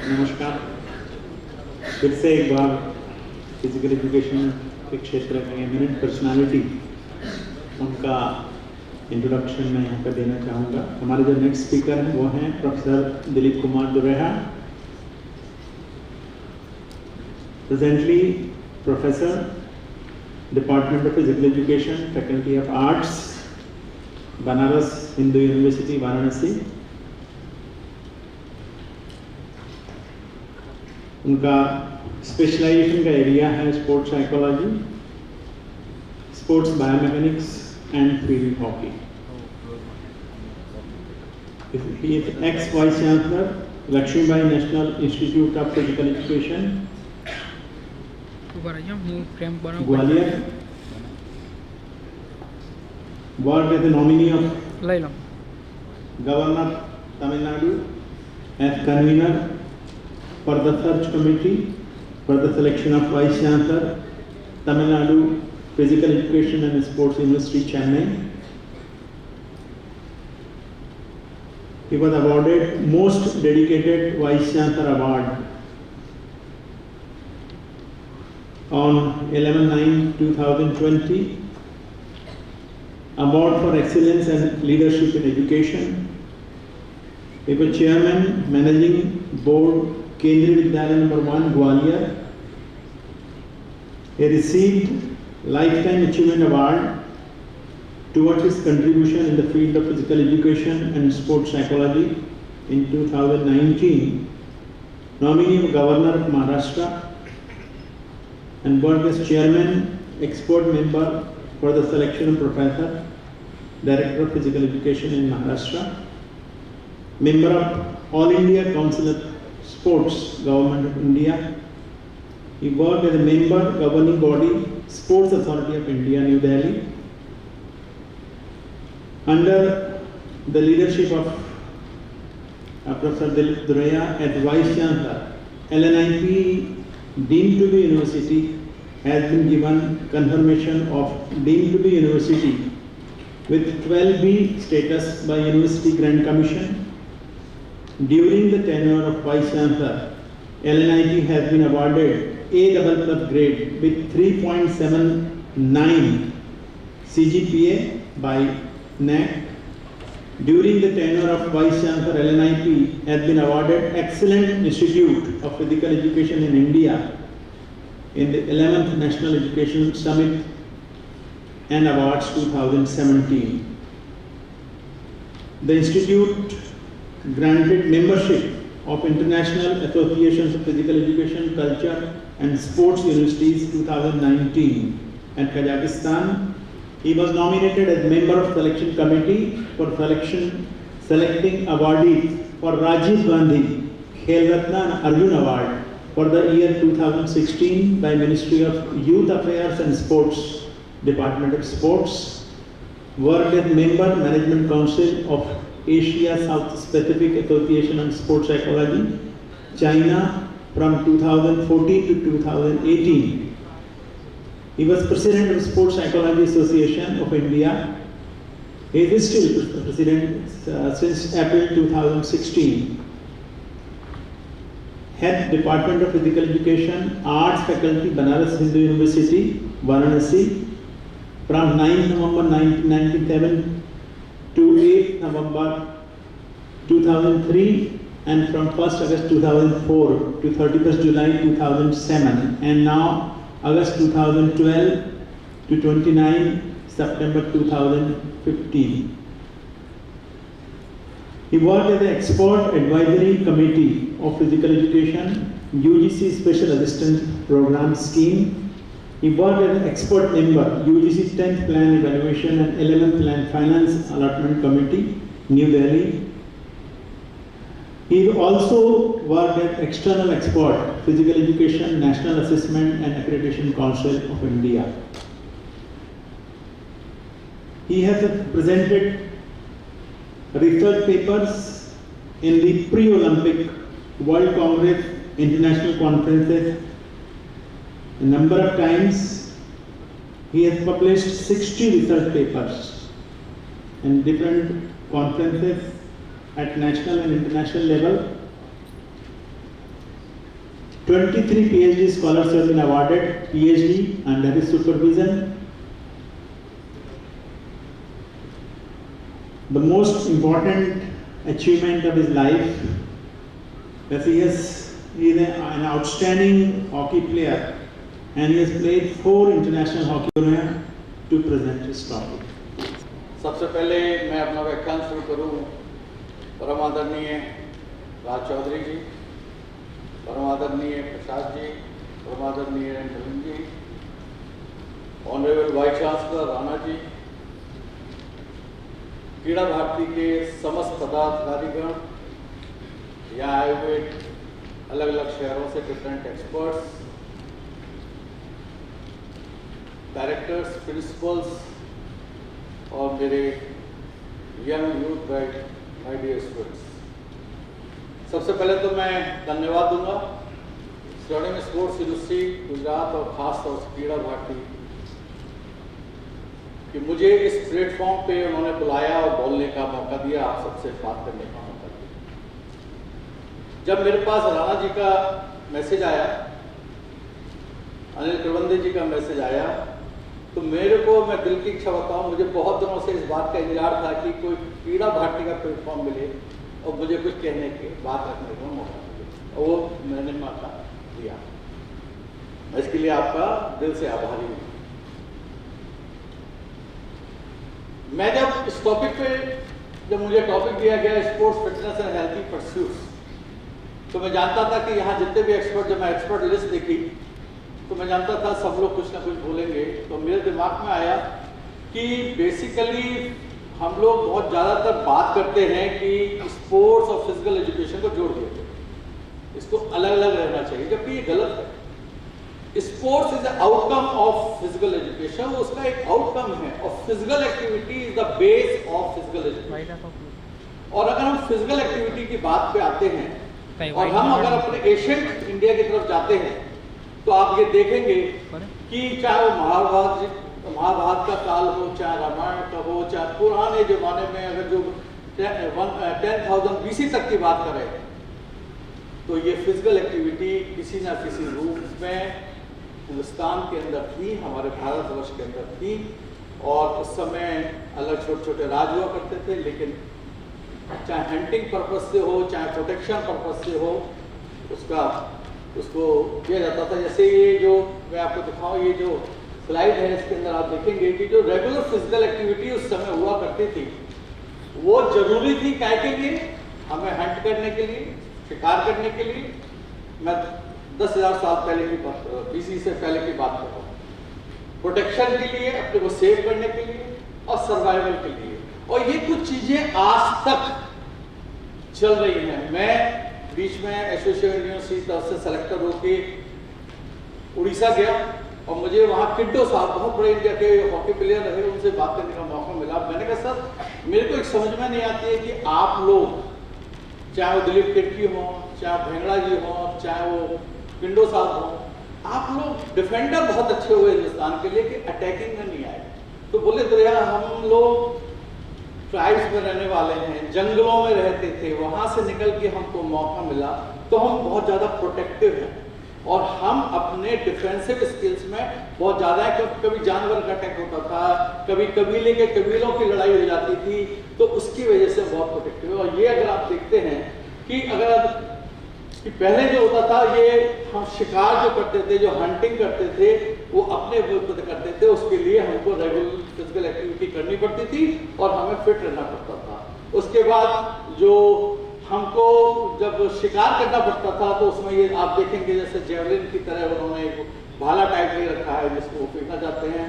नमस्कार। फिर से एक बार फिजिकल एजुकेशन के क्षेत्र में एमिनेंट पर्सनालिटी उनका इंट्रोडक्शन मैं यहाँ पर देना चाहूँगा। हमारे जो नेक्स्ट स्पीकर हैं वो हैं professor Dilip Kumar Dureha, presently professor department of physical education, faculty of arts, Banaras Hindu University Varanasi. उनका स्पेशलाइजेशन का एरिया है sports psychology, sports biomechanics and field hockey. He is ex-Vice Chancellor, Lakshmibai National Institute of Physical Education, Gwalior. Worked as a nominee of Governor Tamil Nadu as convener for the search committee for the selection of Vice Chancellor, Tamil Nadu Physical Education and Sports University, Chennai. He was awarded Most Dedicated Vice Chancellor Award on 11/9/2020, Award for Excellence and Leadership in Education. He was Chairman, Managing Board, Kendriya Vidyalaya No. 1, Gwalior. He received Lifetime Achievement Award towards his contribution in the field of physical education and sports psychology in 2019. Nominee of Governor of Maharashtra and worked as Chairman, Expert Member for the selection of Professor, Director of Physical Education in Maharashtra. Member of All India Council of Sports, Government of India. He worked as a member, governing body, Sports Authority of India, New Delhi. Under the leadership of Professor Dilip Dureha as Vice Chancellor, LNIP deemed to be university has been given confirmation of deemed to be university with 12B status by University Grant Commission. During the tenure of Vice Chancellor, LNIP has been awarded A++ grade with 3.79 CGPA by NAC. During the tenure of Vice Chancellor, LNIP has been awarded Excellent Institute of Physical Education in India in the 11th National Education Summit and Awards 2017. The Institute granted membership of International Associations of Physical Education, Culture and Sports Universities 2019 at Kazakhstan. He was nominated as member of selection committee for selecting awardees for Rajiv Gandhi Khel Ratna and Arjun Award for the year 2016 by Ministry of Youth Affairs and Sports, Department of Sports. Worked as member, Management Council of Asia South Pacific Association on Sports Psychology, China from 2014 to 2018. He was President of Sports Psychology Association of India. He is still President since April 2016. Head Department of Physical Education, Arts Faculty, Banaras Hindu University, Varanasi, from 9 November 1997 to 8 November 2003, and from 1st August 2004 to 31st July 2007, and now August 2012 to 29 September 2015. He worked as an expert advisory committee of physical education, UGC Special Assistant Program Scheme. He worked as an expert member, UGC 10th Plan Evaluation and 11th Plan Finance Allotment Committee, New Delhi. He also worked as external expert, Physical Education, National Assessment and Accreditation Council of India. He has presented research papers in the pre-Olympic, World Congress, international conferences a number of times. He has published 60 research papers in different conferences at national and international level. 23 PhD scholars have been awarded PhD under his supervision. The most important achievement of his life, that he is an outstanding hockey player and he has played 4 international hockey tournaments to present his topic. सबसे पहले मैं अपना व्याख्यान शुरू करूं परम आदरणीय राज चौधरी जी, परम आदरणीय प्रसाद जी, परम आदरणीय नलिन जी, honourable vice chancellor Rana ji, क्रीड़ा भारती के समस्त पदाधिकारीगण, यहाँ आए हुए अलग अलग शहरों से डिफरेंट एक्सपर्ट्स, डायरेक्टर्स, प्रिंसिपल्स और मेरे young youth my dear students, सबसे पहले तो मैं धन्यवाद दूंगा स्वर्णिम स्पोर्ट्स यूनिवर्सिटी गुजरात और खास तौर से क्रीड़ा भारती कि मुझे इस प्लेटफॉर्म पे उन्होंने बुलाया और बोलने का मौका दिया, आप सबसे बात करने का मौका दिया। जब मेरे पास राणा जी का मैसेज आया, अनिल करवंदे जी का मैसेज आया, तो मेरे को, मैं दिल की इच्छा बताऊं, मुझे बहुत दिनों से इस बात का इंतजार था कि कोई क्रीड़ा भारती का प्लेटफॉर्म मिले और मुझे कुछ कहने के, बात रखने का मौका मिले, और वो मैंने मौका दिया। मैं इसके लिए आपका दिल से आभारी हूँ। मैं जब इस टॉपिक पे, जब मुझे टॉपिक दिया गया sports fitness and healthy pursuits, तो मैं जानता था कि यहाँ जितने भी एक्सपर्ट, जब मैं एक्सपर्ट लिस्ट देखी तो मैं जानता था सब लोग कुछ ना कुछ बोलेंगे। तो मेरे दिमाग में आया कि बेसिकली हम लोग बहुत ज़्यादातर बात करते हैं कि स्पोर्ट्स और फिजिकल एजुकेशन को जोड़ दिया, इसको अलग अलग रहना चाहिए, जबकि ये गलत है। Sports is the outcome of physical education, वो उसका एक आउटकम है, और physical activity is the base of physical education. और अगर हम फिजिकल एक्टिविटी की बात पे आते हैं और हम अगर अपने एशियंट इंडिया की तरफ जाते हैं तो आप ये देखेंगे कि चाहे वो महाभारत का काल हो, चाहे रामायण का हो, चाहे पुराने जमाने में अगर जो 10,000 BC तक की बात करें, तो ये फिजिकल एक्टिविटी किसी ना किसी रूप में हिंदुस्तान के अंदर थी, हमारे भारतवर्ष के अंदर थी। और उस समय अलग छोटे छोटे राज हुआ करते थे, लेकिन चाहे हंटिंग पर्पस से हो, चाहे प्रोटेक्शन पर्पस से हो, उसको किया जाता था। जैसे ये जो मैं आपको दिखाऊं, ये जो स्लाइड है, इसके अंदर आप देखेंगे कि जो रेगुलर फिजिकल एक्टिविटी उस समय हुआ करती थी, वो जरूरी थी काय के लिए, हमें हंट करने के लिए, शिकार करने के लिए। मैं 10,000 साल पहले की बात, BC से पहले की बात कर रहा हूँ। प्रोटेक्शन के लिए, अपने को सेव करने के लिए, और सर्वाइवल के लिए। और ये कुछ चीजें आज तक चल रही हैं। मैं बीच में एसोसिएशन यूनिवर्सिटी तरफ से सेलेक्टर होके उड़ीसा गया और मुझे वहाँ किड्डो साहब, बहुत बड़े इंडिया के हॉकी प्लेयर रहे, उनसे बात करने का मौका मिला। मैंने कहा सर, मेरे को एक समझ में नहीं आती है कि आप लोग, चाहे वो दिलीप तिर्की हो, चाहे भेंगड़ा जी हो, चाहे वो किड्डो साहब हो, आप लोग डिफेंडर बहुत अच्छे हुए हिंदुस्तान के लिए कि अटैकिंग में नहीं आए। तो बोले तो यार, हम लोग ट्राइब्स में रहने वाले हैं, जंगलों में रहते थे, वहां से निकल के हमको मौका मिला तो हम बहुत ज़्यादा प्रोटेक्टिव हैं और हम अपने डिफेंसिव स्किल्स में बहुत ज़्यादा है। कभी जानवर का अटैक होता था, कभी कबीले के कबीलों की लड़ाई हो जाती थी, तो उसकी वजह से बहुत प्रोटेक्टिव है। और ये अगर आप देखते हैं कि कि पहले जो होता था, ये हम शिकार जो करते थे, जो हंटिंग करते थे, वो अपने करते थे, उसके लिए हमको रेगुलर फिजिकल एक्टिविटी करनी पड़ती थी और हमें फिट रहना पड़ता था। उसके बाद जो हमको जब शिकार करना पड़ता था, तो उसमें ये आप देखेंगे जैसे जेवलिन की तरह उन्होंने एक भाला टाइप ले रखा है जिसको वो फेंकना चाहते हैं।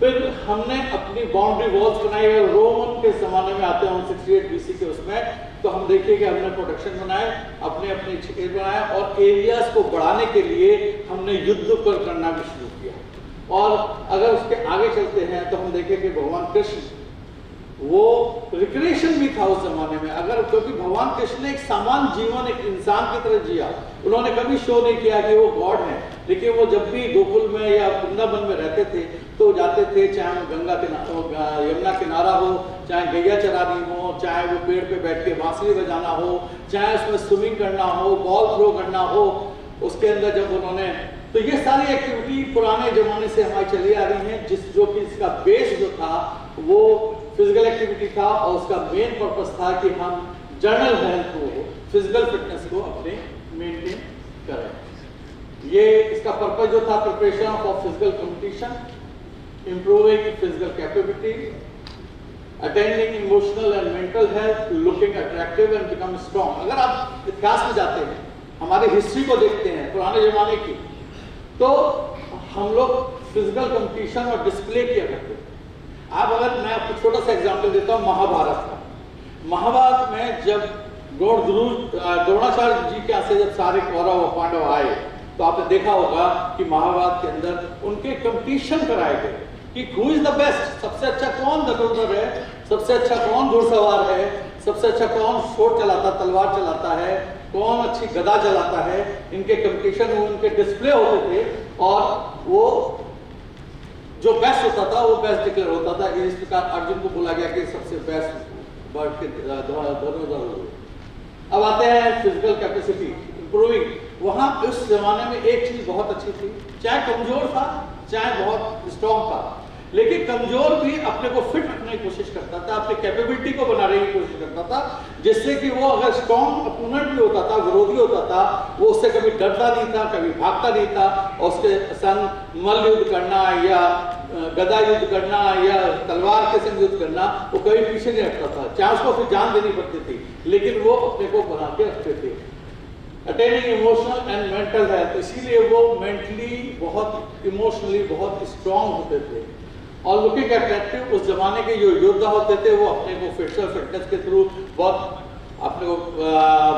फिर हमने अपनी बाउंड्री वॉल्स बनाई है, रोमन के जमाने में आते हैं 168 BC के उसमें, तो हम देखिए कि हमने प्रोटेक्शन बनाए, अपने अपने क्षेत्र बनाए और एरियाज को बढ़ाने के लिए हमने युद्ध करना भी शुरू किया। और अगर उसके आगे चलते हैं तो हम देखें कि भगवान कृष्ण, वो रिक्रिएशन भी था उस जमाने में। अगर क्योंकि भगवान कृष्ण ने एक सामान्य जीवन, एक इंसान की तरह जिया, उन्होंने कभी शो नहीं किया कि वो गॉड है, लेकिन वो जब भी गोकुल में या वृंदावन में रहते थे तो जाते थे, चाहे वो गंगा किनारा, यमुना किनारा हो, चाहे गैया चरानी हो, चाहे वो पेड़ पे बैठ के बांसुरी बजाना हो, चाहे उसमें स्विमिंग करना हो, बॉल थ्रो करना हो, उसके अंदर जब उन्होंने, तो ये सारी एक्टिविटी पुराने जमाने से हमारी चली आ रही हैं, जो कि इसका बेस जो था वो फिजिकल एक्टिविटी था और उसका मेन पर्पस था कि हम जनरल हेल्थ को, फिजिकल फिटनेस को अपने मेंटेन करें। ये इसका पर्पस जो था, preparation for physical competition, improving physical capability, attending emotional and mental health, looking attractive and become strong. अगर आप इतिहास में जाते हैं, हमारी हिस्ट्री को देखते हैं पुराने जमाने की, तो हम लोग फिजिकल कंपटीशन और डिस्प्ले किया करते थे। आप, अगर मैं आपको छोटा सा एग्जांपल देता हूँ महाभारत का। महाभारत में जब द्रोणाचार्य जी के यहाँ से जब सारे कौरव और पांडव आए, तो आपने देखा होगा कि महाभारत के अंदर उनके कंपटीशन कराए गए कि हु इज द बेस्ट, सबसे अच्छा कौन धनुर्धर है, सबसे अच्छा कौन घुड़सवार है, सबसे अच्छा कौन शोट चलाता, तलवार चलाता है, कौन अच्छी गदा चलाता है। इनके कंपटीशन, उनके डिस्प्ले होते थे और वो जो बेस्ट होता था वो बेस्ट डिक्लेयर होता था। इस प्रकार अर्जुन को बोला गया कि सबसे बेस्ट वर्ड के धनुर्धर। अब आते हैं फिजिकल कैपेसिटी इंप्रूविंग। वहां उस जमाने में एक चीज बहुत अच्छी थी, चाहे कमजोर था चाहे बहुत स्ट्रॉन्ग था, लेकिन कमजोर भी अपने को फिट रखने की कोशिश करता था, अपनी कैपेबिलिटी को बनाने की कोशिश करता था, जिससे कि वो अगर स्ट्रॉन्ग अपोनेंट भी होता था, विरोधी होता था, वो उससे कभी डरता नहीं था, कभी भागता नहीं था, और उसके संग मल्ल युद्ध करना या गदा युद्ध करना या तलवार के संग युद्ध करना, वो कभी पीछे नहीं हटता था, चाहे उसको फिर जान देनी पड़ती थी, लेकिन वो अपने को बना के रखते थे। Attaining emotional and mental health, इसीलिए वो मेंटली बहुत, इमोशनली बहुत स्ट्रॉन्ग होते थे। और लुकिंग अट्रैक्टिव, उस जमाने के जो योद्धा होते थे वो अपने को फिटनेस के थ्रू बहुत अपने को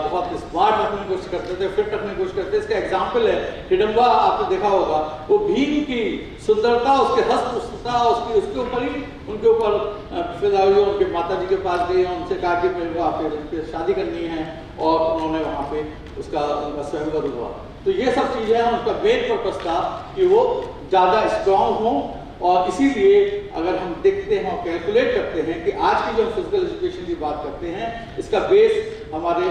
बहुत स्मार्ट रखने की कोशिश करते थे, फिट रखने की कोशिश करते थे। इसका एग्जाम्पल है हिडम्बा, आपने देखा होगा, वो भीम की सुंदरता, उसके हस्तपुष्टता, उसके ऊपर ही उनके ऊपर फिदा हुई, उनके माता जी के पास गई, उनसे कहा कि मेरे को आपसे शादी करनी है, और उन्होंने वहाँ पे उनका स्वयंवर हुआ। तो ये सब चीजें हैं, उनका मेन पर्पस था कि वो ज्यादा स्ट्रॉन्ग हो। और इसीलिए अगर हम देखते हैं और कैलकुलेट करते हैं कि आज की जो फिजिकल एजुकेशन की बात करते हैं, इसका बेस हमारे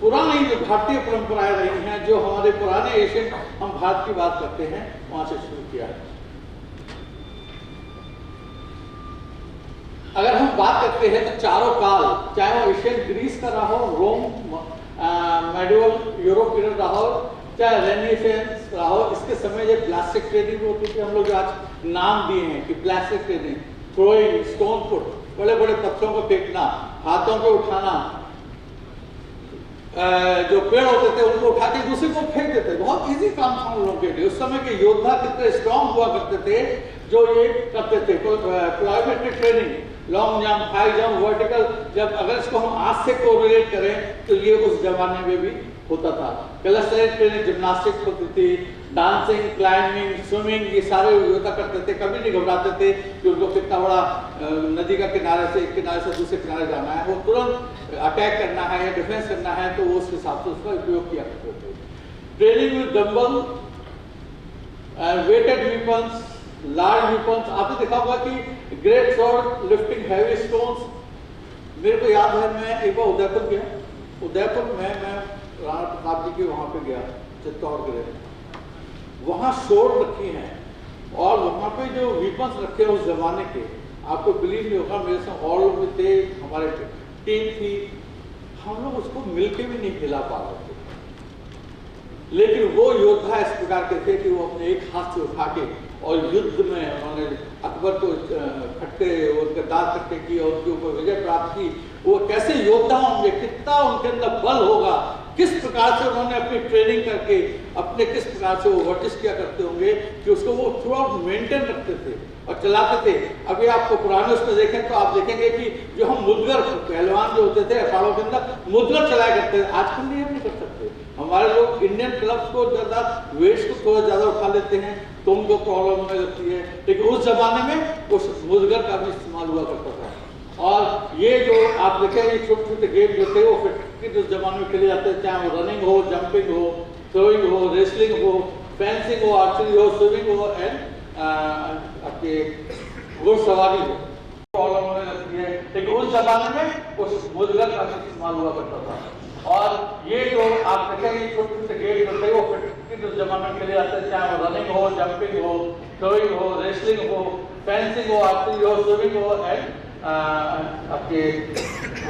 पुरानी जो भारतीय परंपराएं रही हैं, जो हमारे पुराने एशियन, हम भारत की बात करते हैं, वहां से शुरू किया है। अगर हम बात करते हैं तो चारों काल, चाहे वो एशियन ग्रीस का रहा हो, रोम, मेडिवल यूरोप पीरियड रहा हो, चाहे रेनेसेंस रहा हो, इसके समय जब प्लास्टिक ट्रेनिंग होती थी, हम लोग आज नाम दिए हैं कि plastic training, throwing, stone put, बड़े बड़े पत्थरों को फेंकना, हाथों पे उठाना, जो पेड़ होते थे उनको उठा के दूसरे को फेंक देते, बहुत इजी काम था उन लोगों के लिए। उस समय के योद्धा कितने स्ट्रॉन्ग हुआ करते थे जो ये करते थे। Plyometric training, long jump, high jump, vertical, जब अगर इसको हम आज से कोरिलेट करें तो ये उस जमाने में भी होता था। कैलिस्थेनिक ट्रेनिंग, जिम्नास्टिक्स होती थी, डांसिंग, क्लाइंबिंग, स्विमिंग, ये सारे योद्धा करते थे, कभी नहीं घबराते थे कि उनको कितना बड़ा नदी का किनारे से एक किनारे से दूसरे किनारे जाना है, वो तुरंत अटैक करना है या डिफेंस करना है, तो वो उस हिसाब से उसका उपयोग किया करते थे। Training with dumbbell, weighted weapons, large weapons, आपने देखा होगा कि great sword, lifting heavy stones. मेरे को याद है, मैं एक बार उदयपुर गया, उदयपुर में मैं राणा प्रताप जी के वहाँ पे गया, चित्तौड़गढ़, वहाँ शोर रखी हैं और वहाँ पे जो वेपन्स रखे हैं उस जमाने के, आपको बिलीव नहीं होगा, मेरे साथ और लोग भी थे, हमारे टीम थी, हम लोग उसको मिलके भी नहीं हिला पा रहे थे। लेकिन वो योद्धा इस प्रकार के थे कि वो अपने एक हाथ से उठा के और युद्ध में उन्होंने अकबर को खट्टे उनके दांत खट्टे किए और उनके ऊपर विजय प्राप्त की। वो कैसे योद्धा होंगे, कितना उनके अंदर बल होगा, किस प्रकार से उन्होंने अपनी ट्रेनिंग करके अपने किस प्रकार से वो वर्जिश किया करते होंगे कि उसको वो थ्रू आउट मेंटेन रखते थे और चलाते थे। अभी आपको पुराने उसमें देखें तो आप देखेंगे कि जो हम मुदगर पहलवान जो होते थे अखाड़ों के अंदर मुदगर चलाया करते थे, आजकल नहीं कर सकते। हमारे लोग इंडियन क्लब्स को ज्यादा वेट्स को थोड़ा ज्यादा उठा लेते हैं तो उनको प्रॉब्लम होने लगती है, लेकिन उस जमाने में उस मुदगर का भी इस्तेमाल हुआ करता था। और ये जो आप देखें ये छोटे छोटे गेम जो थे वो फिटनेस उस जमाने में खेले जाते थे, चाहे वो रनिंग हो, जंपिंग हो, थ्रोइंग हो, रेसलिंग हो, फेंसिंग हो, आर्चरी हो, स्विमिंग हो एंड आपके घुड़सवारी हो, प्रॉब्लम होने लगती है, लेकिन उस जमाने में उस मुदगर का इस्तेमाल हुआ करता था। और ये जो आप देखेंगे छोटे छोटे जमाने में खेले जाते हैं, चाहे वो रनिंग हो, जंपिंग हो, थ्रोइंग हो, रेसलिंग हो, फेंसिंग हो, आर्चरी हो, स्विमिंग हो एंड आपके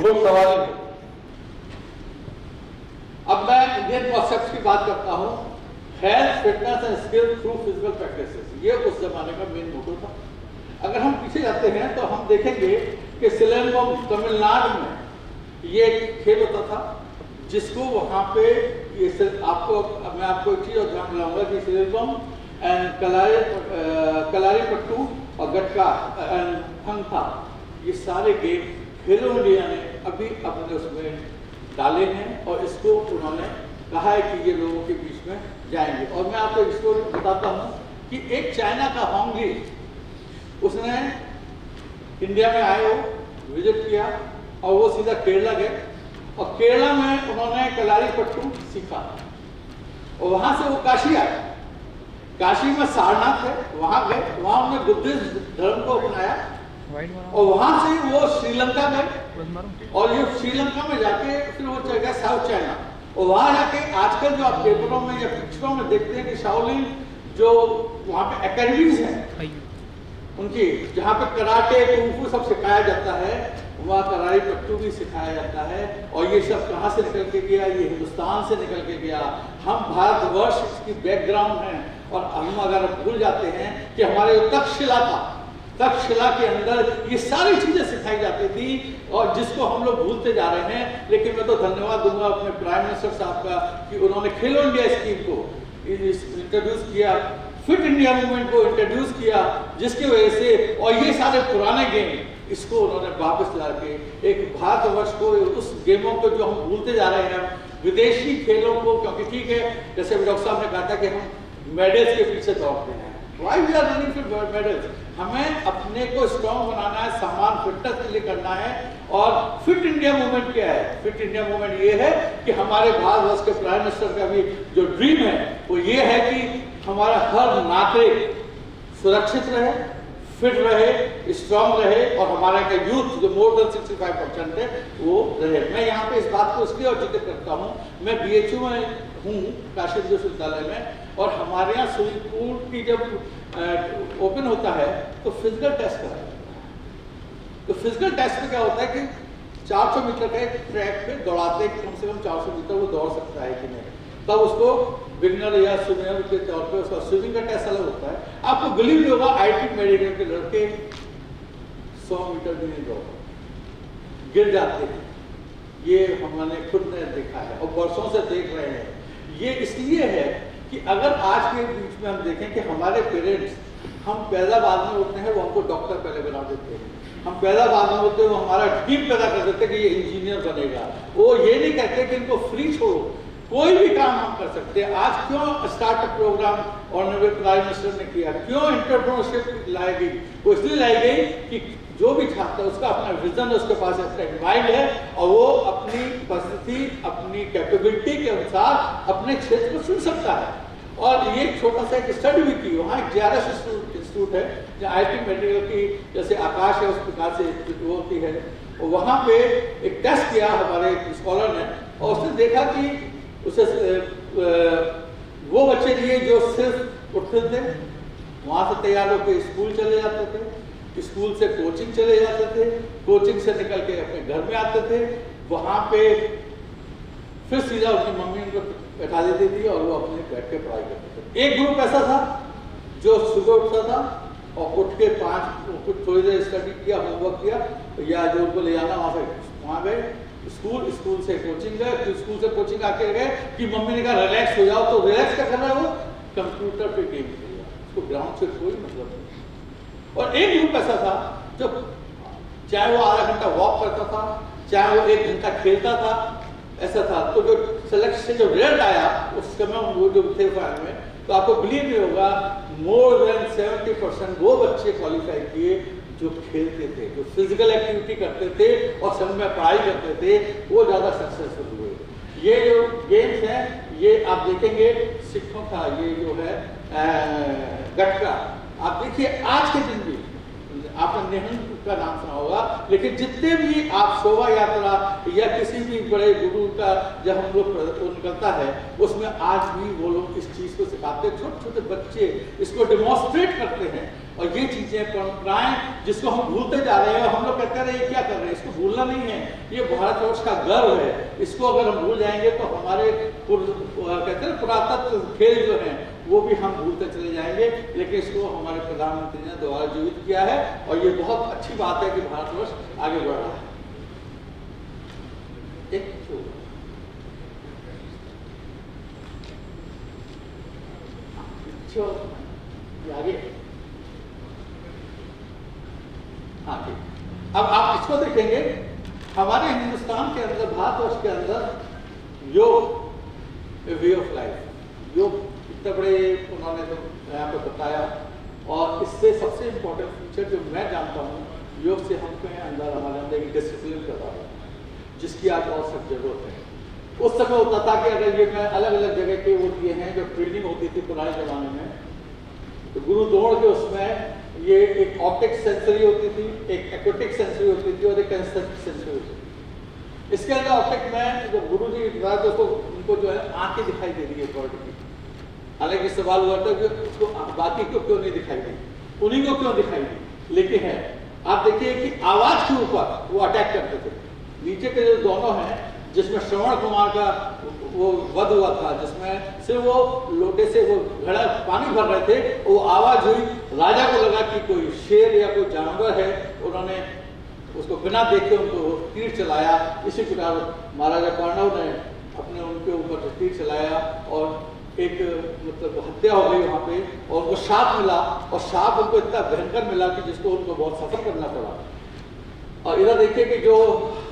घोड़सवारी हो। अब मैं इंडियन कॉन्सेप्ट की बात करता हूँ, health, fitness and skill through physical practices. ये उस जमाने का मेन मोटो था। अगर हम पीछे जाते हैं तो हम देखेंगे कि सिलंबम तमिलनाडु में ये खेल होता था, जिसको वहाँ पे ये मैं आपको एक चीज़ और ध्यान दिलाऊंगा कि सिलंबम एंड कलारीपट्टू और गटका एंड हंथा, ये सारे गेम खेलो इंडिया ने अभी अपने उसमें डाले हैं और इसको उन्होंने कहा है कि ये लोगों के बीच में जाएंगे। और मैं आपको एक स्टोरी बताता हूँ कि एक चाइना का होंगी, उसने इंडिया में आए, वो विजिट किया और वो सीधा केरला गए और केरला में उन्होंने कलारीपट्टू सीखा और वहाँ से वो काशी आए। काशी में सारनाथ है, वहाँ गए, वहाँ उन्होंने बुद्धिस्ट धर्म को अपनाया और वहाँ से वो श्रीलंका गए और ये श्रीलंका में जाके फिर वो चल गया साउथ चाइना और वहाँ जाके आजकल जो आप पेपरों में या पिक्चरों में देखते हैं कि शाओलिन जो वहाँ पे एकेडमीज हैं उनकी, जहाँ पे कराटे कुंफू सब सिखाया जाता है, वहाँ कलारीपट्टू भी सिखाया जाता है। और ये सब कहाँ से निकल के गया? ये हिंदुस्तान से निकल के गया। हम भारतवर्ष इसकी बैकग्राउंड है और हम अगर भूल जाते हैं कि हमारे जो तक्षशिला था, तक्षशिला के अंदर ये सारी चीजें सिखाई जाती थी और जिसको हम लोग भूलते जा रहे हैं। लेकिन मैं तो धन्यवाद दूंगा अपने प्राइम मिनिस्टर साहब का कि उन्होंने खेलो इंडिया स्कीम को इंट्रोड्यूस किया, फिट इंडिया मूवमेंट को इंट्रोड्यूस किया, जिसकी वजह से और ये सारे पुराने गेम इसको उन्होंने वापस ला के एक भारतवर्ष को उस गेमों को जो हम भूलते जा रहे हैं, विदेशी खेलों को, क्योंकि ठीक है जैसे डॉक्टर साहब ने कहा था कि हम मेडल्स के पीछे दौड़ते हैं, why we are running for medals? हमें अपने को स्ट्रॉन्ग बनाना है, समान फिटनेस के लिए करना है। और फिट इंडिया मूवमेंट क्या है? फिट इंडिया मूवमेंट ये है कि हमारे भारतवर्ष के प्राइम मिनिस्टर का भी जो ड्रीम है वो ये है कि हमारा हर नागरिक सुरक्षित रहे, फिट रहे, स्ट्रॉन्ग रहे और हमारा का यूथ जो मोर देन 65% है वो रहे। मैं यहाँ पे इस बात को इसलिए और जिक्र करता हूँ, मैं BHU में हूँ, काशी विश्वविद्यालय में, और हमारे यहाँ स्विमिंग पूल की जब ओपन होता है तो फिजिकल टेस्ट कराया जाता है। तो फिजिकल टेस्ट में क्या होता है कि 400 मीटर के ट्रैक पे दौड़ाते हैं, कम से कम 400 मीटर वो दौड़ सकता है कि नहीं, तब उसको बिगनर या स्विमर के तौर पे उसका स्विमिंग का टेस्ट अलग होता है। आपको बिलीव नहीं होगा, IT मेडिकल के लड़के 100 मीटर भी नहीं दौड़, गिर जाते हैं। ये हमने खुद ने देखा है और वर्षों से देख रहे हैं। ये इसलिए है कि अगर आज के बीच में हम देखें कि हमारे पेरेंट्स, हम पैदा बाद में होते हैं वो हमको डॉक्टर पहले बना देते हैं, हम पैदा बाद में होते हैं वो हमारा ड्रीम पैदा कर देते हैं कि ये इंजीनियर बनेगा। वो ये नहीं कहते कि इनको फ्री छोड़ो, कोई भी काम हम कर सकते हैं। आज क्यों startup program honourable prime minister ने किया, क्यों एंटरप्रेन्योरशिप लाई गई? वो इसलिए लाई गई कि जो भी छात्र उसका अपना विजन है, उसके पास अपना माइंड है और वो अपनी परिस्थिति, अपनी कैपेबिलिटी के अनुसार अपने क्षेत्र को चुन सकता है। और ये छोटा सा एक स्टडी भी की, वहाँ एक JRS इंस्टीट्यूट है जहाँ IT मेडिकल की जैसे आकाश है उस प्रकार से वो होती है, और वहाँ पे एक टेस्ट किया हमारे स्कॉलर ने और उसने देखा कि उसे वो बच्चे लिए जो सिर्फ उठते थे, वहाँ से तैयार होकर स्कूल चले जाते थे, स्कूल से कोचिंग चले जाते थे, कोचिंग से निकल के अपने घर में आते थे, वहाँ पे फिर सीधा उनकी मम्मी उनको बैठा देती थी और वो अपने बैठ के पढ़ाई करते थे। एक ग्रुप ऐसा था जो सुबह उठता था और उठ के कुछ थोड़ी देर स्टडी किया, होमवर्क किया, या जो उनको ले जाना वहाँ गए, स्कूल से कोचिंग गए, फिर स्कूल से कोचिंग आके गए कि मम्मी ने कहा रिलैक्स हो जाओ, तो रिलैक्स क्या कर रहा है वो? कंप्यूटर पे गेम खेल रहा है, उसको ग्राउंड से कोई मतलब नहीं। और एक ग्रुप ऐसा था जो चाहे वो आधा घंटा वॉक करता था, चाहे वो 1 घंटा खेलता था, ऐसा था। तो जो सेलेक्शन से जो रिजल्ट आया उस समय वो जो थे फाइनल में, तो आपको बिलीव नहीं होगा, मोर देन 70% वो बच्चे क्वालिफाई किए जो खेलते थे, जो फिजिकल एक्टिविटी करते थे और संग में पढ़ाई करते थे, वो ज़्यादा सक्सेसफुल हुए। ये जो गेम्स हैं ये आप देखेंगे सिखों का, ये जो है गटका, आप देखिए आज के दिन भी आपने नेहरू का नाम सुना होगा, लेकिन जितने भी आप शोभा यात्रा या किसी भी बड़े गुरु का जब हम लोग निकलता है उसमें आज भी वो लोग इस चीज़ को सिखाते हैं, छोटे छोटे बच्चे इसको डेमोन्स्ट्रेट करते हैं। और ये चीज़ें परंपराएं जिसको हम भूलते जा रहे हैं, हम लोग कहते रहे क्या कर रहे हैं, इसको भूलना नहीं है, ये भारतवर्ष का गर्व है। इसको अगर हम भूल जाएंगे तो हमारे कहते हैं पुरातत्व खेल जो हैं वो भी हम भूलते चले जाएंगे। लेकिन इसको हमारे प्रधानमंत्री ने दोबारा जीवित किया है और ये बहुत अच्छी बात है कि भारतवर्ष आगे बढ़ रहा है। आगे हाँ ठीक। अब आप इसको देखेंगे, हमारे हिंदुस्तान के अंदर, भारतवर्ष के अंदर योग वे ऑफ लाइफ, योग इतने बड़े उन्होंने तो यहाँ पे बताया। और इससे सबसे इम्पोर्टेंट फीचर जो मैं जानता हूँ, योग से हमको अंदर हमारे अंदर एक डिसिप्लिन का रहा है जिसकी आज और सख्त जरूरत है। उस समय होता था कि अगर ये मैं अलग अलग जगह के वो दिए हैं जो ट्रेनिंग होती थी पुराने जमाने में, तो गुरु दौड़ के उसमें ये एक ऑप्टिक सेंसरी होती थी, एक एक्वेटिक सेंसरी होती थी और एक एस्थेटिक सेंसरी होती थी। इसके अंदर ऑप्टिक में जब गुरु जी तो उनको जो है आंखें दिखाई दे रही है बर्ड की। हालांकि सवाल हुआ था कि उसको बाकी को क्यों नहीं दिखाई दी, उन्हीं को क्यों दिखाई दी, लेकिन है आप देखिए कि आवाज के ऊपर वो अटैक करते थे। नीचे के जो दोनों हैं जिसमें श्रवण कुमार का वो वध हुआ था, जिसमें सिर्फ वो लोटे से वो घड़ा पानी भर रहे थे, वो आवाज हुई, राजा को लगा कि कोई शेर या कोई जानवर है, उन्होंने उसको बिना देखे उनको तीर चलाया। इसी प्रकार महाराजा पांडव ने अपने उनके ऊपर तीर चलाया और एक मतलब हत्या हो गई वहाँ पे, और उनको शाप मिला और शाप उनको इतना भयंकर मिला कि जिसको उनको बहुत सफर करना पड़ा। और इधर देखिए कि जो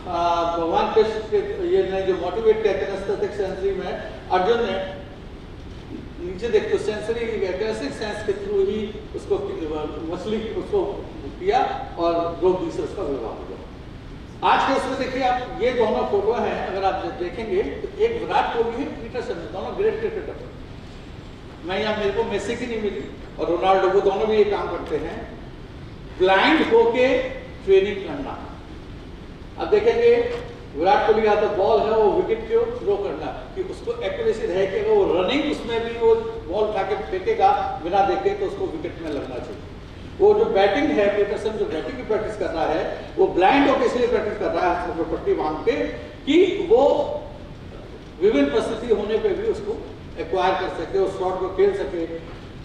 भगवान कृष्ण के ये ने जो मोटिवेट कहते हैं एस्थेटिक सेंसरी में, अर्जुन ने नीचे देखते सेंसरी एस्थेटिक सेंस के थ्रू ही उसको मछली उसको किया और द्रौपदी से उसका विवाह हो गया। आज के उसमें देखिए आप ये दोनों फोटो हैं, अगर आप देखेंगे तो एक विराट कोहली है, पीटरसन, दोनों ग्रेट क्रिकेटर। मैं यहाँ मेरे को मेसी की नहीं मिली और रोनाल्डो, वो दोनों भी ये काम करते हैं, ब्लाइंड होके ट्रेनिंग करना। अब देखेंगे विराट कोहली का तो बॉल है वो विकेट को थ्रो करना कि उसको एक्यूरेसी रहे कि वो रनिंग उसमें भी वो बॉल उठा के फेंकेगा बिना देखे तो उसको विकेट में लगना चाहिए। वो जो बैटिंग है, पीटरसन जो बैटिंग की प्रैक्टिस कर रहा है वो ब्लाइंड होकर इसलिए प्रैक्टिस कर रहा है पट्टी बांध के कि वो विभिन्न परिस्थिति होने पे भी उसको एक्वायर कर सके, उस शॉट को खेल सके।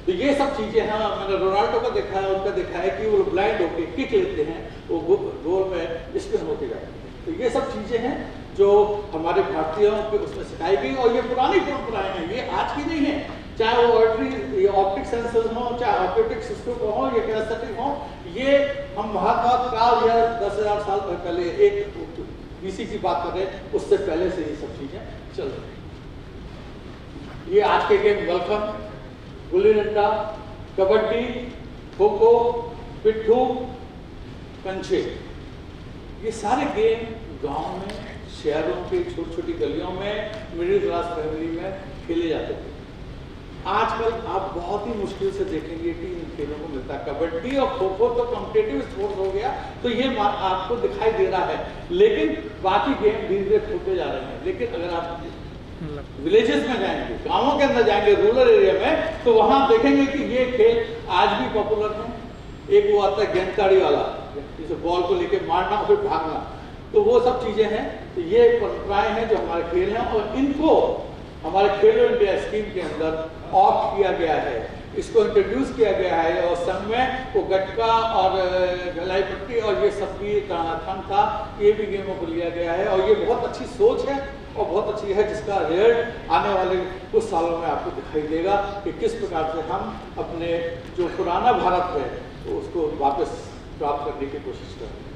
तो ये सब चीजें हैं। मैंने रोनाल्डो को देखा है, उनका देखा है कि वो ब्लाइंड होकर किक लेते हैं, वो गोल में स्पिन होते जाते हैं। तो ये सब चीजें हैं जो हमारे भारतीयों को उसमें सिखाई गई और ये पुरानी परंपराएं हैं, ये आज की नहीं है। चाहे वो ऑर्टरी ऑप्टिक सेंसर्स हो, चाहे ऑप्टिक सिस्टम हो या कैसेटिक हो, ये हम महात्मा काल या 10,000 साल पहले एक बीसी की बात कर रहे हैं, उससे पहले से ये सब चीजें चल रही। ये आज के गेम वेलकम, गुल्ली डंडा, कबड्डी, खो खो, पिट्ठू, कंचे, ये सारे गेम गांव में, शहरों के छोटी छोटी गलियों में, मिडिल क्लास फैमिली में खेले जाते थे। आजकल आप बहुत ही मुश्किल से देखेंगे कि इन खेलों को मिलता है। कबड्डी और खो खो तो कॉम्पिटिटिव स्पोर्ट्स हो गया, तो ये आपको दिखाई दे रहा है, लेकिन बाकी गेम धीरे धीरे छूटते जा रहे हैं। लेकिन अगर आप विलेजेस में जाएंगे, गांवों के अंदर जाएंगे, रूरल एरिया में, तो वहां देखेंगे कि ये खेल आज भी पॉपुलर है। एक वो आता है गेंदताड़ी वाला, जैसे बॉल को लेके मारना और फिर भागना, तो वो सब चीजें हैं। तो ये परंपराएं हैं जो हमारे खेल हैं और इनको हमारे खेलो इंडिया स्कीम के अंदर ऑप्ट किया गया है, इसको इंट्रोड्यूस किया गया है। और संघ में वो गटका और गलाई पट्टी और ये सब भी थन था, ये भी गेमों को लिया गया है। और ये बहुत अच्छी सोच है और बहुत अच्छी है, जिसका रिजल्ट आने वाले कुछ सालों में आपको दिखाई देगा कि किस प्रकार से हम अपने जो पुराना भारत है तो उसको वापस प्राप्त करने की कोशिश कर रहे हैं।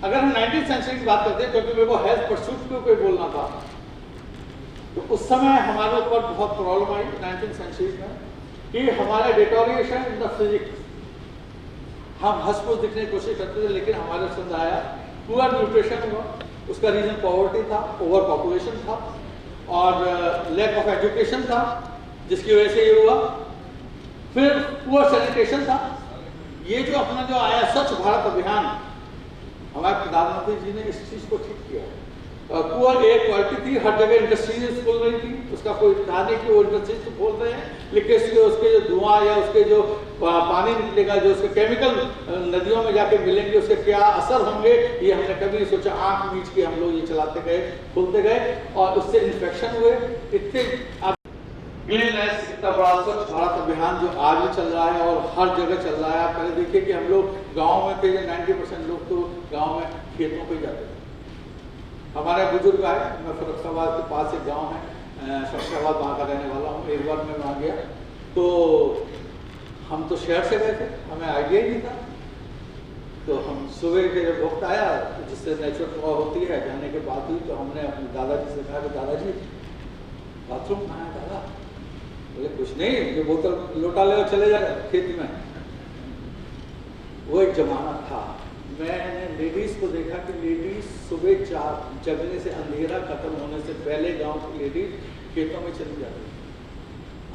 अगर हम 19वीं सेंचुरी की बात करते हैं, क्योंकि मेरे को हेल्थ परसूट के ऊपर बोलना था, तो उस समय हमारे ऊपर बहुत प्रॉब्लम आई 19वीं सेंचुरी में कि हमारा डिटोरिएशन इन द फिजिक्स, हम हंसमुख दिखने की कोशिश करते थे, लेकिन हमारे संग आया पुअर न्यूट्रिशन हुआ। उसका रीजन पॉवर्टी था, ओवर पॉपुलेशन था और लैक ऑफ एजुकेशन था, जिसकी वजह से ये हुआ। फिर पुअर सैनिटेशन था, ये जो अपना जो आया स्वच्छ भारत अभियान, हमारे प्रधानमंत्री जी ने इस चीज को ठीक किया। पुअर एयर क्वालिटी थी, हर जगह इंडस्ट्रीज खोल रही थी, उसका कोई था नहीं कि वो इंडस्ट्रीज तो खोल रहे हैं, लेकिन उसके जो धुआं या उसके जो पानी निकलेगा, जो उसके केमिकल नदियों में जाके मिलेंगे, उसके क्या असर होंगे, ये हमने कभी नहीं सोचा। आंख मीच के हम लोग ये चलाते गए, खोलते गए, और उससे इन्फेक्शन हुए इतने। क्लीननेस, इतना बड़ा स्वच्छ भारत अभियान जो आज भी चल रहा है और हर जगह चल रहा है। आप पहले देखिए कि हम लोग गाँव में थे, 90% लोग तो गाँव में खेतों पर जाते थे। हमारे बुजुर्ग आए, मैं फरुखाबाद के पास एक गांव है शमशाबाद, वहाँ का रहने वाला हूँ। एक बार मैं वहाँ गया तो हम तो शहर से गए थे, हमें आइडिया ही नहीं था। तो हम सुबह के जब वक्त आया, जिससे नेचुरल फ्लो होती है, जाने के बाद ही तो हमने अपने दादाजी से कहा कि दादाजी बाथरूम कहाँ है दादा? बोले कुछ नहीं, ये बोतल लोटा ले और चले जाए खेत में। वो एक जमाना था। मैंने लेडीज को देखा कि लेडीज सुबह 4 जगने से, अंधेरा खत्म होने से पहले गांव की लेडीज खेतों में चली जाती है।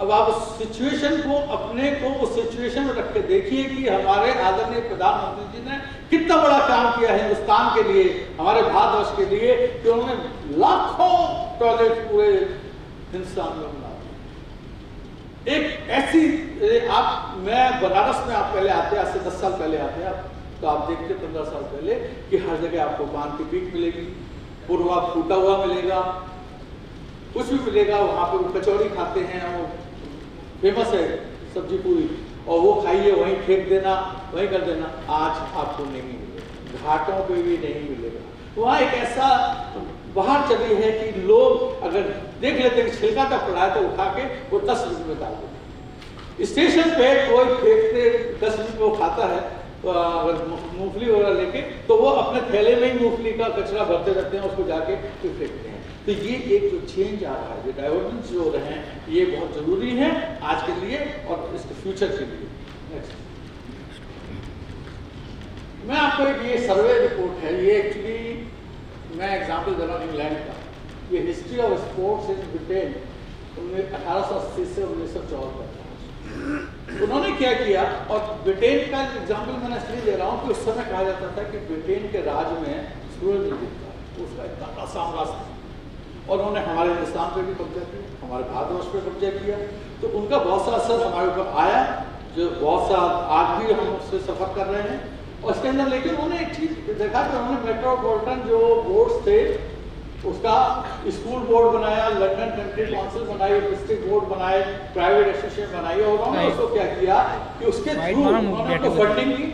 अब आप उस सिचुएशन को, अपने को उस सिचुएशन में रख के देखिए कि हमारे आदरणीय प्रधानमंत्री जी ने कितना बड़ा काम किया है हिंदुस्तान के लिए, हमारे भारतवर्ष के लिए, कि उन्होंने लाखों टॉयलेट पूरे हिंदुस्तान में बना दिए। एक ऐसी मैं बनारस में, आप पहले आते, आज से 10 साल पहले आते आप, तो आप देखते 15 साल पहले कि हर जगह आपको पान की पीक मिलेगी, पुरवा फूटा हुआ मिलेगा, कुछ भी मिलेगा। वहाँ पे वो कचौड़ी खाते हैं, वो फेमस है सब्जी पूरी, और वो खाइए, वहीं फेंक देना, वहीं कर देना। आज आपको नहीं मिलेगा, घाटों पे भी नहीं मिलेगा। वहाँ एक ऐसा बाहर चली है कि लोग अगर देख लेते हैं कि छिलका तक पड़ा है तो उठा के वो 10 रुपये में डाल देते। स्टेशन पे कोई फेंकते 10 रुपये वो खाता है, अगर मूंगफली वगैरह लेके, तो वो अपने थैले में ही मूंगफली का कचरा भरते रहते हैं, उसको जाके फिर फेंकते हैं। तो ये एक जो चेंज आ रहा है, जो डाइवर्जेंस जो हो रहे हैं, ये बहुत जरूरी है आज के लिए और इसके फ्यूचर के लिए। नेक्स्ट, मैं आपको एक ये सर्वे रिपोर्ट है, ये एक्चुअली मैं एग्जांपल दे रहा हूँ इंग्लैंड का। ये history of sports in Britain 1880 से 1974 तक। उन्होंने क्या किया, और ब्रिटेन का एग्जाम्पल मैंने इसलिए दे रहा हूँ कि उस समय कहा जाता था कि ब्रिटेन के राज में सूरज नहीं दिखता, उसका इतना बड़ा साम्राज्य था, और उन्होंने हमारे हिंदुस्तान पे भी कब्जा किया, हमारे भारतवर्ष पे कब्जा किया। तो उनका बहुत सा असर हमारे ऊपर आया, जो बहुत सा आज भी हम उससे सफर कर रहे हैं। और इसके अंदर लेकिन उन्होंने एक चीज देखा कि उन्होंने मेट्रोपॉलिटन जो बोर्ड्स थे, उसका स्कूल बोर्ड बनाया, लंदन कंट्री काउंसिल बनाई, डिस्ट्रिक्ट बोर्ड बनाए, प्राइवेट एसोसिएशन बनाई, और उन्होंने उसको क्या किया कि उसके थ्रू उन्होंने उनको फंडिंग की,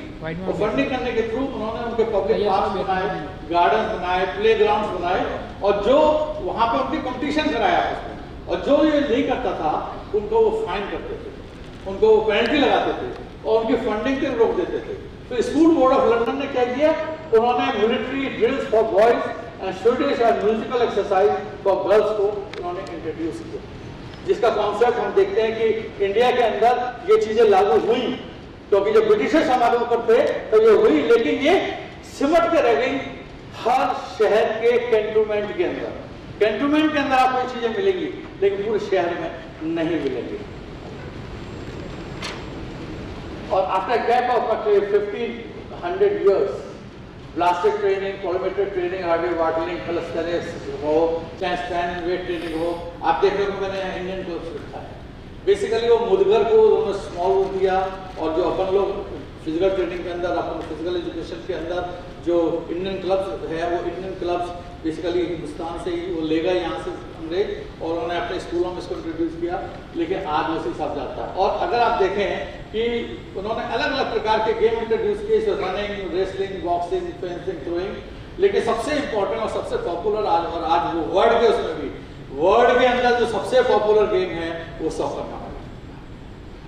और फंडिंग करने के थ्रू उन्होंने उनके पब्लिक पार्क बनाए, गार्डन बनाए, प्ले ग्राउंड बनाए, और जो वहाँ पे उनकी कंपटीशन कराया उसमें, और जो ये नहीं करता था उनको वो फाइन करते थे, उनको वो पेनल्टी लगाते थे, और उनकी फंडिंग के रोक देते थे। तो स्कूल बोर्ड ऑफ लंदन ने क्या किया, उन्होंने military drills for boys and studies and musical exercise for girls को उन्होंने इंट्रोड्यूस किया, जिसका कॉन्सेप्ट हम देखते हैं कि इंडिया के अंदर ये चीजें लागू हुई, क्योंकि जब ब्रिटिशर्स हमारे ऊपर थे तो ये हुई, लेकिन ये सिमट के रह गई हर शहर के कैंटोनमेंट के अंदर। कैंटोनमेंट के अंदर आपको ये चीजें मिलेंगी, लेकिन पूरे शहर में नहीं मिलेंगी। और after gap of 1500 years, plastic training, plyometric training, hardware वाटलिंग, कैलिस्थेनिक्स हो, चाहे स्टैंड वेट ट्रेनिंग हो, आप देख रहे हो मैंने इंडियन क्लब्स रखा है। बेसिकली वो मुदगर को उन्होंने स्मॉल दिया, और जो अपन लोग फिजिकल ट्रेनिंग के अंदर, अपन फिजिकल एजुकेशन के अंदर जो इंडियन क्लब्स है, वो इंडियन क्लब्स बेसिकली हिंदुस्तान से ही वो लेगा, यहाँ से अंग्रेज, और उन्होंने अपने स्कूलों में इसको इंट्रोड्यूस किया, लेकिन आज उसी हिसाब जाता है। और अगर आप देखें कि उन्होंने अलग अलग प्रकार के गेम इंट्रोड्यूस किए, running, wrestling, boxing, fencing, throwing, लेकिन सबसे इंपॉर्टेंट और सबसे पॉपुलर आज वो वर्ल्ड के, उसमें भी वर्ल्ड के अंदर जो सबसे पॉपुलर गेम है वो सॉकर का है,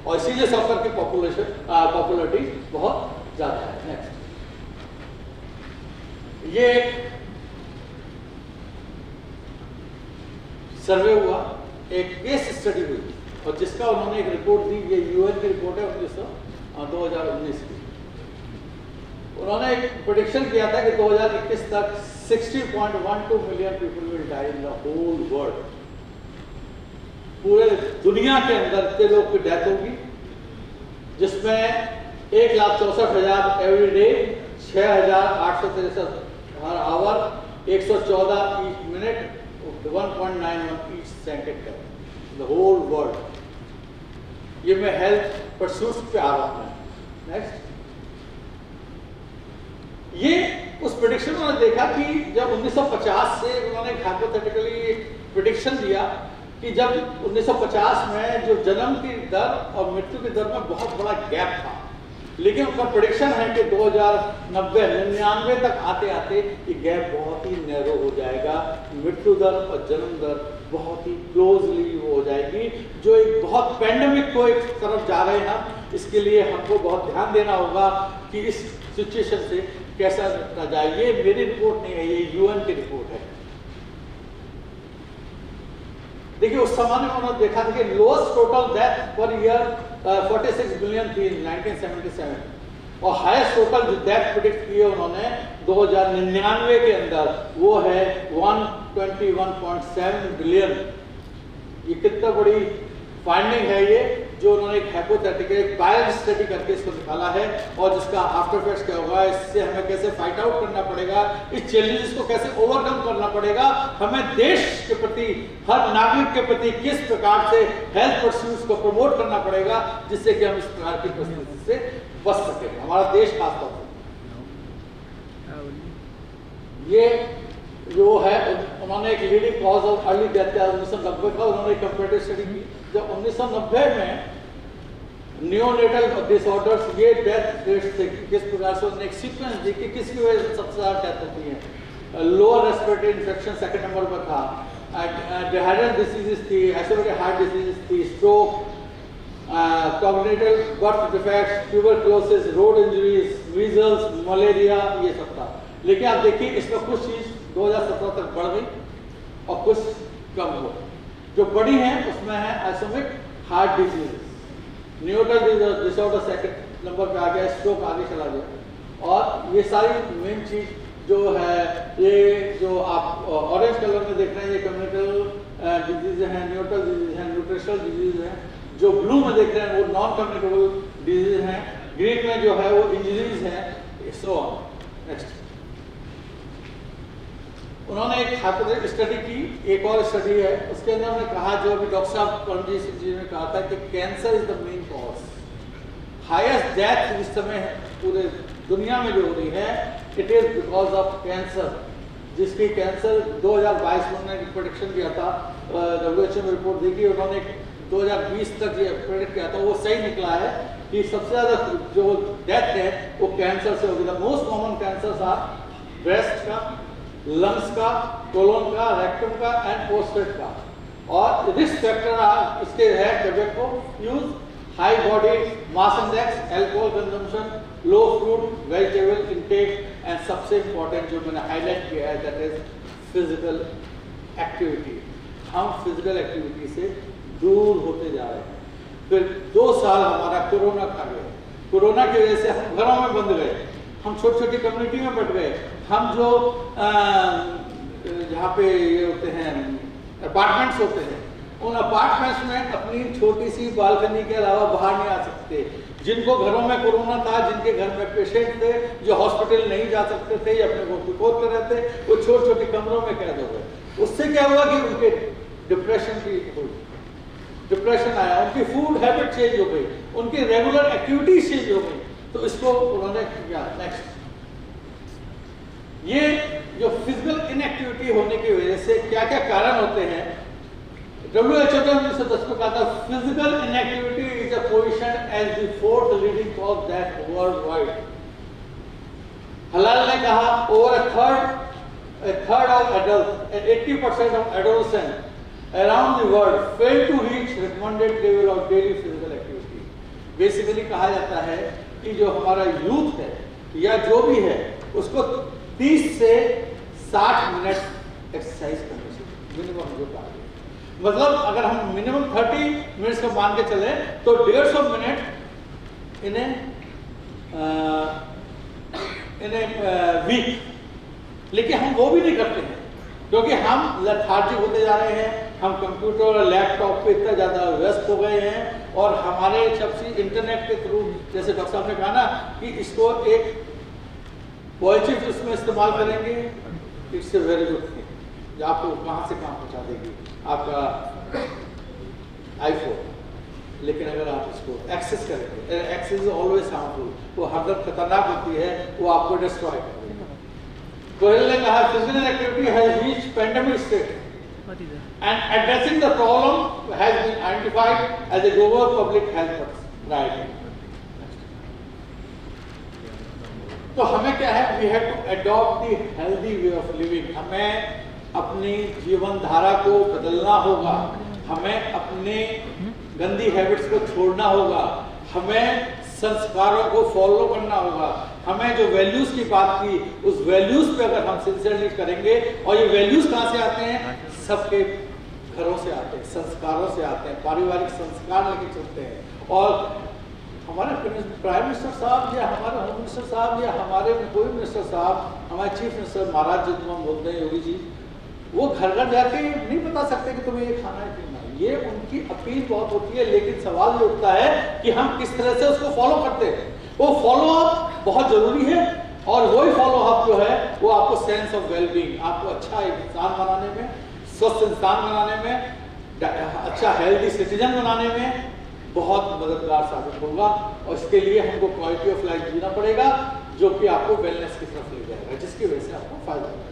और इसीलिए सॉकर की पॉपुलरिटी बहुत ज्यादा है। नेक्स्ट, ये सर्वे हुआ, एक केस स्टडी हुई, और जिसका उन्होंने एक रिपोर्ट दी, ये यूएन की रिपोर्ट है 2019 की। उन्होंने एक प्रेडिक्शन किया था कि 2021 तक 60.12 million people will die in the whole world. पूरे दुनिया के अंदर इतने लोग की डेथ होगी, जिसमें 1,64,000 एवरी डे, 6,863 हर hour, 114 each minute, 1.91 each second का, द होल वर्ल्ड। ये मैं हेल्थ परस्यूट्स पे आ रहा हूं। नेक्स्ट, ये उस प्रेडिक्शन में देखा कि जब 1950 से उन्होंने हाइपोथेटिकली प्रेडिक्शन दिया कि जब 1950 में जो जन्म की दर और मृत्यु की दर में बहुत बड़ा गैप था, लेकिन उनका प्रेडिक्शन है कि 2099 तक आते आते ये गैप बहुत ही नैरो हो जाएगा, मृत्यु दर और जन्म दर बहुत ही क्लोजली हो जाएगी, जो एक बहुत पैंडेमिक को एक तरफ जा रहे हैं हम। इसके लिए हमको बहुत ध्यान देना होगा कि इस सिचुएशन से कैसा निपटा जाए। ये मेरी रिपोर्ट नहीं है, ये यूएन की रिपोर्ट है। देखिए उस समय में उन्होंने देखा था कि lowest total death per year 46 billion थी 1977, और हाईएस्ट टोटल जो डेथ प्रेडिक्ट किए उन्होंने 2099 के अंदर वो है 121.7 बिलियन। ये कितना बड़ी फाइंडिंग है ये, जो उन्होंने एक हाइपोथेटिकल एक बायो स्टडी करके इसको निकाला है, और जिसका आफ्टर इफेक्ट्स क्या होगा, इससे हमें कैसे फाइट आउट करना पड़ेगा, इस चैलेंजेस को कैसे ओवरकम करना पड़ेगा, हमें देश के प्रति, हर नागरिक के प्रति किस प्रकार से हेल्थ परस्यूट्स को प्रमोट करना पड़ेगा, जिससे कि हम इस प्रकार की परिस्थिति से बच सके, हमारा देश खासतौर पर। ये जो है उन्होंने एक leading cause of early death 1990 का उन्होंने कंपैरेटिव स्टडी की। जब 1990 में नियोनेटल डिसऑर्डर्स ये डेथ रेट्स थे, किस प्रकार से उन्होंने एक सीक्वेंस दी कि किसकी वजह से सबसे ज़्यादा डेथ होती है। Lower respiratory infection second number पर था, डिहाइड्रेशन डिसीजेस थी, एसिडिक हार्ट डिसीजेस थी, stroke, cognitive birth defects, tuberculosis, road injuries, measles, malaria, ये सब था। लेकिन आप देखिए इसमें कुछ चीज़ 2017 तक बढ़ गई और कुछ कम हो। जो बड़ी हैं उसमें है ischaemic heart disease, neonatal disorder second number पे आ गया, स्ट्रोक आगे चला गया, और ये सारी मेन चीज जो है, ये जो आप ऑरेंज कलर में देख रहे हैं ये कम्युनिकल डिजीज हैं, न्यूट्रल डिजीज हैं, न्यूट्रिशनल डिजीज हैं। जो ब्लू में देख रहे हैं वो नॉन कम्युनिकेबल डिजीज हैं, ग्रीन में जो है वो इंजरीज हैं, सो ऑन। नेक्स्ट, उन्होंने एक हाइपोथेटिकल स्टडी की, एक और स्टडी है, उसके अंदर उन्होंने कहा, जो अभी डॉक्टर साहब परमजीत सिंह जी ने कहा था कि cancer is the main cause. Highest death इस समय पूरे दुनिया में जो हो रही है, it is because of cancer, जिसकी कैंसर 2022 में उन्होंने प्रेडिक्शन किया था, WHO में रिपोर्ट दी कि उन्होंने 2020 तक ये प्रेडिक्ट किया था, वो सही निकला है कि सबसे ज़्यादा जो डेथ है वो कैंसर से होगी। The most common cancer are breast का, लंग्स का, कोलोन का, रेक्टम का एंड प्रोस्टेट का। और रिस्क फैक्टर इसके है tobacco use, high body mass index, alcohol consumption, low fruit vegetable intake, and सबसे इंपॉर्टेंट जो मैंने हाईलाइट किया है दैट इज फिजिकल एक्टिविटी। हम फिजिकल एक्टिविटी से दूर होते जा रहे हैं। फिर 2 साल हमारा कोरोना खा गया, कोरोना की वजह से हम घरों में बंद गए, हम छोटी छोटी कम्युनिटी में बट गए, हम जो जहाँ पे ये होते हैं अपार्टमेंट्स होते हैं, उन अपार्टमेंट्स में अपनी छोटी सी बालकनी के अलावा बाहर नहीं आ सकते। जिनको घरों में कोरोना था, जिनके घर में पेशेंट थे, जो हॉस्पिटल नहीं जा सकते थे या अपने को रिपोर्ट कर रहे थे, वो छोटे छोटे कमरों में कैद हो गए। उससे क्या हुआ कि उनके डिप्रेशन आया, उनकी फूड हैबिट चेंज हो गई, उनकी रेगुलर एक्टिविटीज चेंज हो गई। तो इसको उन्होंने किया। नेक्स्ट, ये जो फिजिकल इनएक्टिविटी होने की वजह से क्या क्या कारण होते हैं, WHO ने 1910 में कहा था physical inactivity is a position as the 4th leading cause death worldwide. Hallal ने कहा over a third of adults and 80% of adolescents around the world fail to reach recommended level of daily physical activity। Basically कहा जाता है कि जो हमारा youth है या जो भी है उसको 30 से 60 मिनट एक्सरसाइज करनी चाहिए मिनिमम। जो मतलब अगर हम मिनिमम 30 मिनट्स का मान के चले तो 150 मिनट इन्हें वीक, लेकिन हम वो भी नहीं करते हैं। क्योंकि हम लेथार्जिक होते जा रहे हैं, हम कंप्यूटर और लैपटॉप पे इतना ज़्यादा व्यस्त हो गए हैं और हमारे सबसे इंटरनेट के थ्रू, जैसे डॉक्टर साहब ने कहा ना कि इसको एक पॉजिटिव इसमें इस्तेमाल करेंगे, it's a very good thing जो आपको कहाँ से कहाँ पहुँचा देगी आपका आईफोन। लेकिन अगर आप इसको एक्सेस करेंगे, एक्सेस इज ऑलवेज हार्मफुल, वो हरदम खतरनाक होती है, वो आपको डिस्ट्रॉय कर देगा। कोहेल ने कहा physical activity has reached pandemic state and addressing the problem has been identified as a global public health priority. तो हमें क्या है, we have to adopt the healthy way of living. हमें अपनी जीवन धारा को बदलना होगा, हमें अपने गंदी हैबिट्स को छोड़ना होगा, हमें संस्कारों को फॉलो करना होगा, हमें जो वैल्यूज की बात की उस वैल्यूज पे अगर हम सिंसियरली करेंगे, और ये वैल्यूज कहाँ से आते हैं, सबके घरों से आते हैं, संस्कारों से आते हैं, पारिवारिक संस्कार लेके चलते हैं। और हमारे प्राइम मिनिस्टर साहब या हमारे होम मिनिस्टर साहब या हमारे कोई मिनिस्टर साहब, हमारे चीफ मिनिस्टर महाराज जी तुम बोलते हैं योगी जी, वो घर घर जाके नहीं बता सकते कि तुम्हें ये खाना है पीना है, ये उनकी अपील बहुत होती है। लेकिन सवाल ये उठता है कि हम किस तरह से उसको फॉलो करते हैं। वो फॉलो अप बहुत जरूरी है, और वही फॉलो अप जो है वो आपको सेंस ऑफ वेलबींग, आपको अच्छा इंसान बनाने में, स्वस्थ इंसान बनाने में, अच्छा हेल्दी सिटीजन बनाने में बहुत मददगार साबित होगा। और इसके लिए हमको क्वालिटी ऑफ लाइफ जीना पड़ेगा, जो कि आपको वेलनेस की तरफ ले जाएगा, जिसकी वजह से आपको फायदा होगा।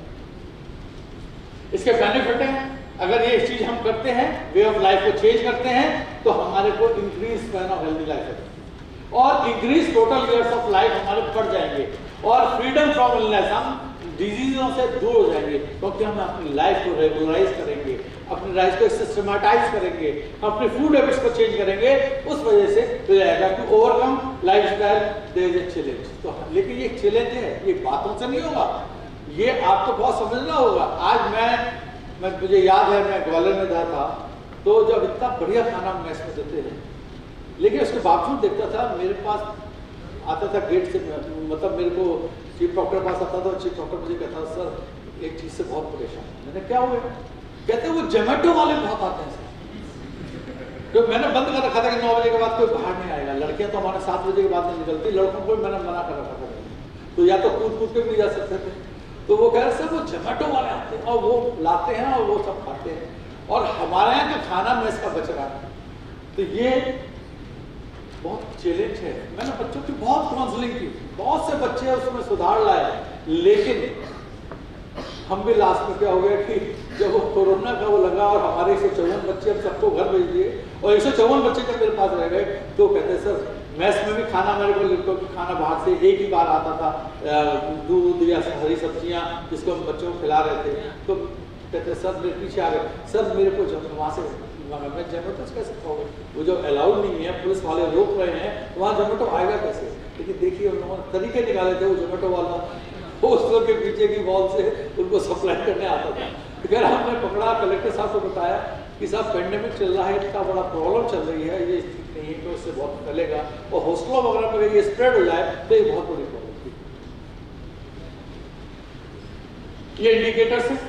इसके बेनिफिट हैं, अगर ये चीज हम करते हैं, वे ऑफ लाइफ को चेंज करते हैं, तो हमारे को increase span of healthy life है और increase total years of life हमारे बढ़ जाएंगे, और फ्रीडम फ्रॉम इलनेस, हम डिजीजों से दूर हो जाएंगे, क्योंकि हम अपनी लाइफ को रेगुलराइज करेंगे, अपनी लाइफ को सिस्टमेटाइज करेंगे, अपने फूड हैबिट्स को चेंज करेंगे। उस वजह से हो जाएगा कि overcome lifestyle there is a challenge. तो लेकिन ये चैलेंज है, ये बातों से नहीं होगा, ये आपको बहुत समझना होगा। आज मैं मुझे याद है, मैं ग्वालियर में गया था, तो जब इतना बढ़िया खाना मेस में देते हैं, लेकिन उसके बावजूद देखता था, मेरे पास आता था गेट से, मतलब मेरे को चीफ डॉक्टर पास आता था, चीफ डॉक्टर मुझे कहता था सर एक चीज़ से बहुत परेशान। मैंने क्या हुआ? कहते वो जोमेटो वाले बहुत आते हैं सर। तो मैंने बंद कर रखा था कि 9 बजे के बाद कोई बाहर नहीं आएगा, लड़कियां तो हमारे 7 बजे के बाद नहीं निकलती, लड़कों को मैंने मना कर रखा था, तो या तो कूद के भी जा सकते थे। तो वो कह रहे सर वो जोमेटो वाले आते हैं और वो लाते हैं और वो सब खाते हैं, और हमारे यहाँ का खाना मेस का बच रहा है। तो ये बहुत चैलेंज है। मैंने बच्चों की बहुत काउंसलिंग की, बहुत से बच्चे उसमें सुधार लाए, लेकिन हम भी लास्ट में क्या हो गया कि जब वो कोरोना का वो लगा और हमारे 154 बच्चे हम सबको घर भेज दिए, और 154 बच्चे जब मेरे पास रह गए, तो कहते सर मैस में भी खाना मेरे को, क्योंकि खाना बाहर से एक ही बार आता था, दूध या हरी सब्जियां जिसको हम बच्चों को खिला रहे थे। तो कहते सर मेरे पीछे आ गए, सर मेरे को जब वहाँ से मैं जोमेटो कैसे खाऊंगा, वो जो अलाउड नहीं है, पुलिस वाले रोक रहे हैं, तो वहाँ जोमेटो आएगा कैसे? लेकिन देखिए उन लोगों ने तरीके निकाले थे, वो जोमेटो वाला वो उस लोग के पीछे की वॉल से उनको सप्लाई करने आता था। फिर हमने पकड़ा, कलेक्टर साहब को बताया कि साहब पेंडेमिक चल रहा है, इतना बड़ा प्रॉब्लम चल रही है, ये ठीक नहीं है, तो इससे बहुत फैलेगा, और हॉस्टलों वगैरह पर ये स्प्रेड हो जाए तो ये बहुत बड़ी प्रॉब्लम थी। ये इंडिकेटर्स हैं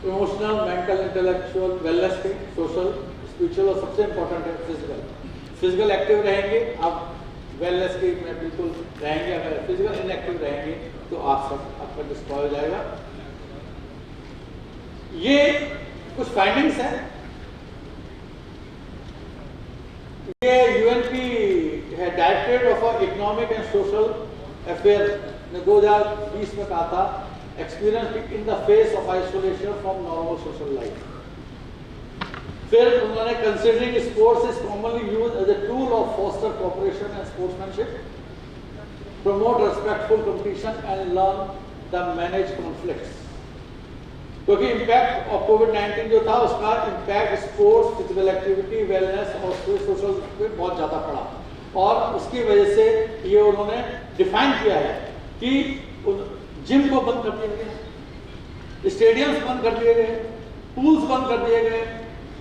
इमोशनल, मेंटल, इंटेलेक्चुअल, वेलनेस के, सोशल, स्पिरिचुअल, और सबसे इंपॉर्टेंट है फिजिकल। फिजिकल एक्टिव रहेंगे आप, वेलनेस के में बिल्कुल रहेंगे। अगर फिजिकल इनएक्टिव रहेंगे तो आप सब आपका डिस्ट्रॉय हो जाएगा। ये कुछ फाइंडिंग्स हैं। ये यूएनपी है, directorate of economic and social affair ने 2020 में कहा था, experience in the face of isolation from normal social life. फिर उन्होंने considering sports is commonly used as a tool of foster cooperation and sportsmanship, promote respectful competition and learn the manage conflicts. क्योंकि impact of कोविड-19 जो था, उसका impact sports, physical activity, wellness और social पे बहुत ज़्यादा पड़ा, और उसकी वजह से ये उन्होंने डिफाइन किया है कि जिम को बंद कर दिया गया, स्टेडियम्स बंद कर दिए गए, पूल्स बंद कर दिए गए,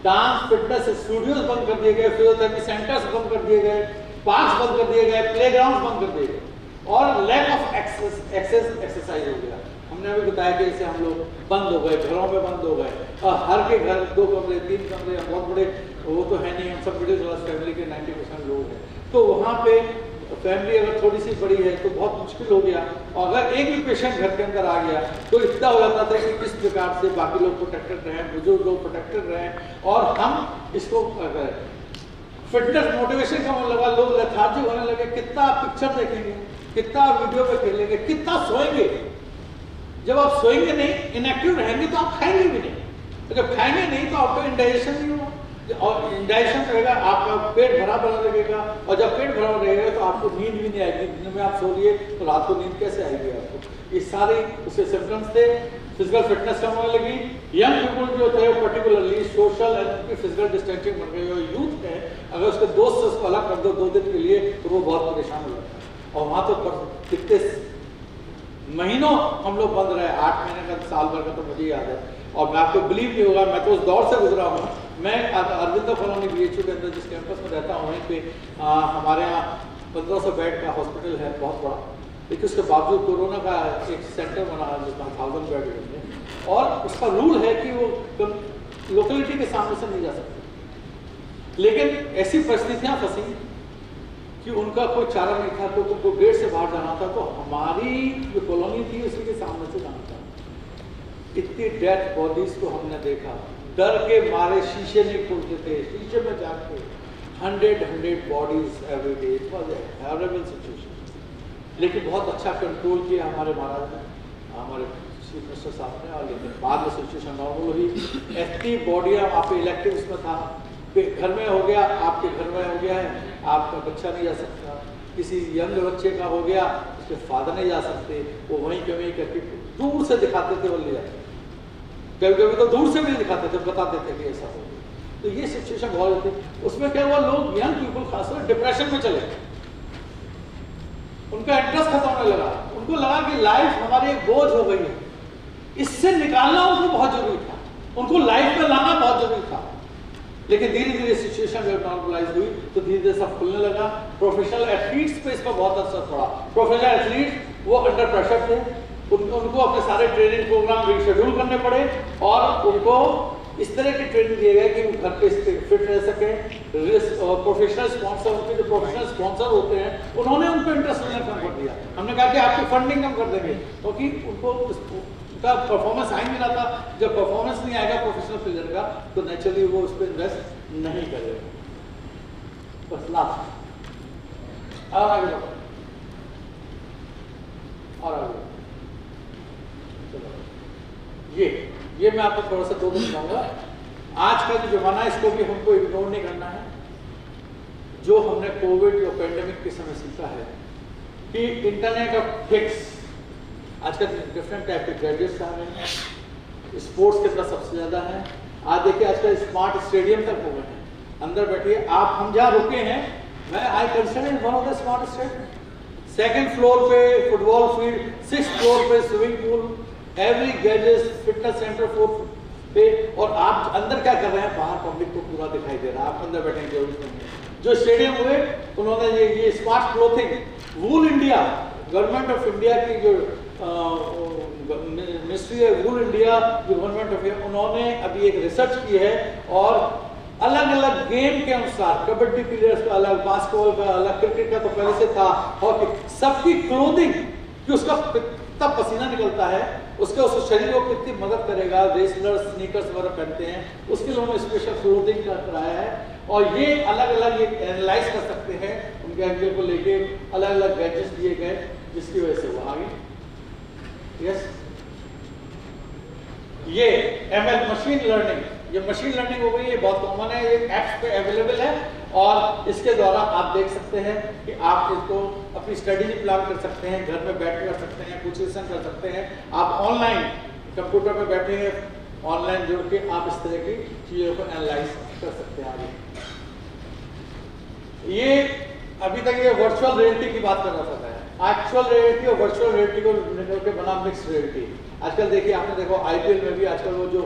डांस फिटनेस स्टूडियोज बंद कर दिए गए, फिजियोथेरेपी सेंटर्स बंद कर दिए गए, पार्क्स बंद कर दिए गए, प्लेग्राउंड बंद कर दिए गए, और लैक ऑफ एक्सेस एक्सरसाइज हो गया। हमने अभी बताया कि जैसे हम लोग बंद हो गए, घरों में बंद हो गए, और हर के घर 2 कमरे 3 कमरे, बहुत बड़े वो तो है नहीं, हम सब मिडिल क्लास फैमिली के 90% लोग हैं, तो वहाँ पे फैमिली अगर थोड़ी सी बड़ी है तो बहुत मुश्किल हो गया। और अगर एक भी पेशेंट घर के अंदर आ गया तो इतना हो जाता था कि किस प्रकार से बाकी लोग प्रोटेक्टेड रहें, बुजुर्ग लोग प्रोटेक्टेड रहें, और हम इसको फिटनेस मोटिवेशन का होने लगा, लोग लेथार्जिक होने लगे, कितना पिक्चर देखेंगे, कितना वीडियो पे खेलेंगे, कितना सोएंगे। जब आप सोएंगे नहीं, इनएक्टिव रहेंगे तो आप खाएंगे भी नहीं, तो जब खाएंगे नहीं तो आपका इंडाइजेशन नहीं होगा, और इंडाइजेशन रहेगा आपका पेट भरा लगेगा, और जब पेट भरा रहेगा तो आपको नींद भी नहीं आएगी। दिन में आप सो लिए तो रात को नींद कैसे आएगी आपको? ये सारे उसके सिम्टम्स थे। फिजिकल फिटनेस कम होने लगी, यंग पीपल जो थे particularly social and physical distancing बन गई, और यूथ है अगर उसके दोस्त से उसको अलग कर दो 2 दिन के लिए तो वो बहुत परेशान हो जाता है। और वहाँ तो कितने महीनों हम लोग बंद रहे, 8 महीने का, साल भर का, तो मुझे याद है। और मैं आपको बिलीव नहीं होगा, मैं तो उस दौर से गुजरा हूँ। मैं अरविंदो कॉलोनी BHU के अंदर जिस कैंपस में रहता हूँ, वहीं पे हमारे यहाँ 1500 बेड का हॉस्पिटल है, बहुत बड़ा, लेकिन उसके बावजूद कोरोना का एक सेंटर बना है जिसमें 1000 बेड है, और उसका रूल है कि वो लोकेलिटी के सामने से नहीं जा सकते। लेकिन ऐसी परिस्थितियाँ फंसी कि उनका कोई चारा नहीं था, तो उनको गेट से बाहर जाना था, तो हमारी जो कॉलोनी थी उसी के सामने से जाना था। इतनी डेथ बॉडीज को हमने देखा, डर के मारे शीशे नहीं खोलते थे, शीशे में जाके 100 bodies every day. It was a horrible situation, लेकिन बहुत अच्छा कंट्रोल किया हमारे महाराज ने, हमारे चीफ मिनिस्टर साहब ने, और लेकिन बाद में सिचुएशन नॉर्मल हुई। 80 बॉडियाँ वहाँ पे इलेक्टिव में था, घर में हो गया, आपके घर में हो गया है, आपका बच्चा नहीं जा सकता, किसी यंग बच्चे का हो गया, उसके फादर नहीं जा सकते, वो वहीं के वहीं करके दूर से दिखाते थे, वो ले जाते, कभी कभी तो दूर से भी दिखाते थे, बताते थे कि ऐसा हो गया। तो ये सिचुएशन बहुत होती। उसमें क्या हुआ, लोग यंग पीपल खासकर डिप्रेशन में चले, उनका इंटरेस्ट खत्म होने लगा, उनको लगा कि लाइफ हमारी एक बोझ हो गई है, इससे निकालना उनको बहुत जरूरी था, उनको लाइफ में लाना बहुत जरूरी था। लेकिन धीरे धीरे सिचुएशन जब नॉर्मलाइज हुई तो धीरे धीरे सब खुलने लगा। प्रोफेशनल एथलीट्स पे इसका बहुत असर पड़ा। प्रोफेशनल एथलीट्स वो अंडर प्रेशर थे, उनको अपने सारे ट्रेनिंग प्रोग्राम रिशेड्यूल करने पड़े, और उनको इस तरह की ट्रेनिंग दिए गए कि वो घर पे फिट रह सके। प्रोफेशनल स्पॉन्सर, उनके जो प्रोफेशनल स्पॉन्सर होते हैं, उन्होंने उनको इंटरेस्ट लेना कम कर दिया। हमने कहा कि आपकी फंडिंग कम कर देंगे, क्योंकि उनको का परफॉर्मेंस आ ही नहीं रहा था। जब परफॉर्मेंस नहीं आएगा प्रोफेशनल प्लेयर का तो नेचुरली वो उस पर इन्वेस्ट नहीं करेगा। बस लास्ट और आगे बढ़ो, और आगे ये मैं आपको थोड़ा सा 2 दिन बताऊंगा। आज का जो जमाना है इसको भी हमको इग्नोर नहीं करना है। जो हमने कोविड या पेंडेमिक के समय सीखा है कि इंटरनेट ऑफ थिंग्स, आजकल डिफरेंट टाइप के गैजेट्स आ रहे हैं, स्पोर्ट्स के अंदर सबसे ज़्यादा है। आज देखिए आजकल स्मार्ट स्टेडियम तक हो गए हैं, अंदर बैठिए आप, हम जहाँ रुके हैं, मैं I consider one of the smart stadium. 2nd floor पे फुटबॉल फील्ड, 6th फ्लोर पे swimming pool, every gadget, fitness centre 4th पे, और आप अंदर क्या कर रहे हैं, बाहर पब्लिक को पूरा दिखाई दे रहा है, आप अंदर बैठने की जरूरत नहीं है। जो स्टेडियम हुए उन्होंने ये smart clothing, wool India, government of India की जो मिनिस्ट्री है, वूल इंडिया, जो गवर्नमेंट ऑफ इंडिया, उन्होंने अभी एक रिसर्च की है, और अलग अलग गेम के अनुसार, कबड्डी प्लेयर्स का अलग, बास्केटबॉल का अलग, क्रिकेट का तो पहले से था, हॉकी, सबकी क्लोथिंग कि उसका कितना पसीना निकलता है, उसके उस शरीर को कितनी मदद करेगा। रेसलर स्नीकर्स वगैरह पहनते हैं, उसके लिए उन्होंने स्पेशल क्लोथिंग का कराया है, और ये अलग अलग ये एनालाइज कर सकते हैं, उनके एंगल को लेके अलग अलग गैजेट्स दिए गए, जिसकी वजह से वो आगे। यस, ये ML मशीन लर्निंग, ये मशीन लर्निंग हो गई, ये बहुत कॉमन है, ये ऐप्स पे अवेलेबल है, और इसके द्वारा आप देख सकते हैं कि आप इसको अपनी स्टडी प्लान कर सकते हैं, घर में बैठ कर सकते हैं, कुछ लेसन कर सकते हैं, आप ऑनलाइन कंप्यूटर पे बैठे हैं, ऑनलाइन जुड़ के आप इस तरह की चीज़ों को एनालाइज कर सकते हैं आगे। ये अभी तक ये वर्चुअल रियलिटी की बात कर रहा था, एक्चुअल रियलिटी और वर्चुअल रियलिटी को निकल के बना मिक्स रियलिटी। आजकल देखिए, आपने देखो IPL में भी आजकल वो जो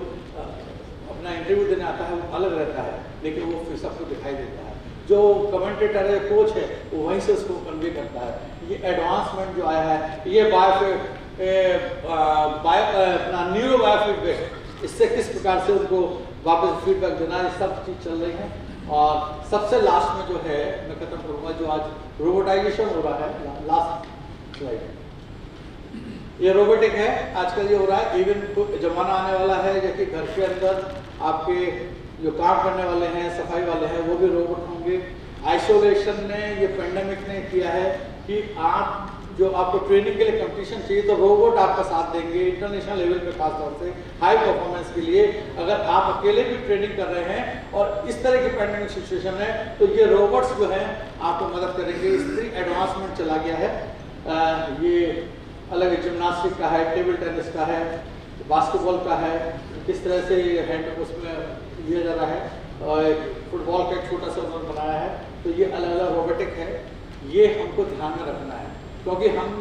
अपना इंटरव्यू देने आता है वो अलग रहता है, लेकिन वो फिर सबको दिखाई देता है। जो कमेंटेटर है, कोच है, वो वहीं से उसको कन्वे करता है। ये एडवांसमेंट जो आया है, ये अपना न्यूरो बायोफीडबैक, इससे किस प्रकार से उनको वापस फीडबैक देना, ये सब चीज़ चल रही है। और सबसे लास्ट में जो है मैं खत्म करूँगा, जो आज रोबोटाइजेशन हो रहा है, लास्ट स्लाइड, ये रोबोटिक है आजकल ये हो रहा है। इवन जमाना आने वाला है जबकि घर के अंदर आपके जो काम करने वाले हैं, सफाई वाले हैं, वो भी रोबोट होंगे। आइसोलेशन ने, ये पेंडेमिक ने किया है कि आप जो आपको ट्रेनिंग के लिए कंपटीशन चाहिए तो रोबोट आपका साथ देंगे इंटरनेशनल लेवल पे, खास तौर से हाई परफॉर्मेंस के लिए। अगर आप अकेले भी ट्रेनिंग कर रहे हैं और इस तरह की पेंडेमिक सिचुएशन है तो ये रोबोट्स जो हैं आपको मदद करेंगे। इतनी एडवांसमेंट चला गया है। ये अलग जिम्नास्टिक का है, टेबल टेनिस का है, बास्केटबॉल का है, किस तरह से हैंड उसमें लिया जा रहा है, और फुटबॉल का एक छोटा सा उन्होंने बनाया है। तो ये अलग अलग रोबोटिक है, ये हमको ध्यान में रखना है क्योंकि हम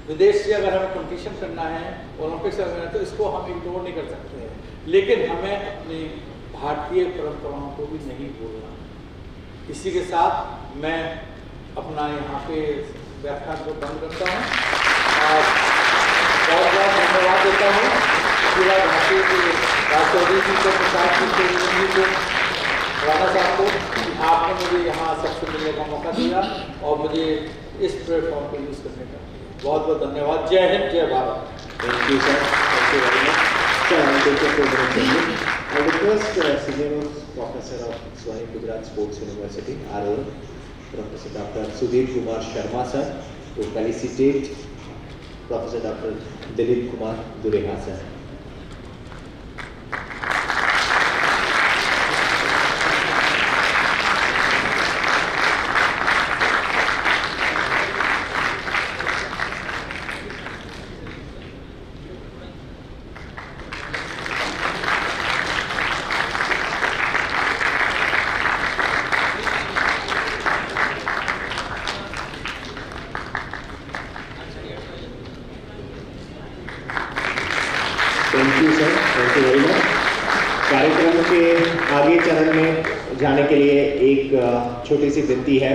विदेश से अगर हमें कंपटीशन करना है, ओलंपिक्स से करना है, तो इसको हम इग्नोर नहीं कर सकते हैं। लेकिन हमें अपनी भारतीय परंपराओं को भी नहीं भूलना। इसी के साथ मैं अपना यहाँ पे व्याख्यान को बंद करता हूँ और बहुत बहुत धन्यवाद देता हूँ पूरा भारतीय के राष्ट्रपति जी को, प्रसाद जी को, राणा साहब को, आपने मुझे यहाँ सबसे मिलने का मौका दिया और मुझे इस प्लेटफॉर्म को यूज़ करने का बहुत बहुत धन्यवाद। जय हिंद, जय Bharat. Thank you, sir. Thank you very much. Sir, I will take your program. I request Senior Professor of Swami Gujarat Sports University, RO, Professor Dr. Sudhir Kumar Sharma, sir, to felicitate Professor Dr. Dilip Kumar Dureha, sir. Thank you sir, thank you very much. कार्यक्रम के आगे चरण में जाने के लिए एक छोटी सी विनती है।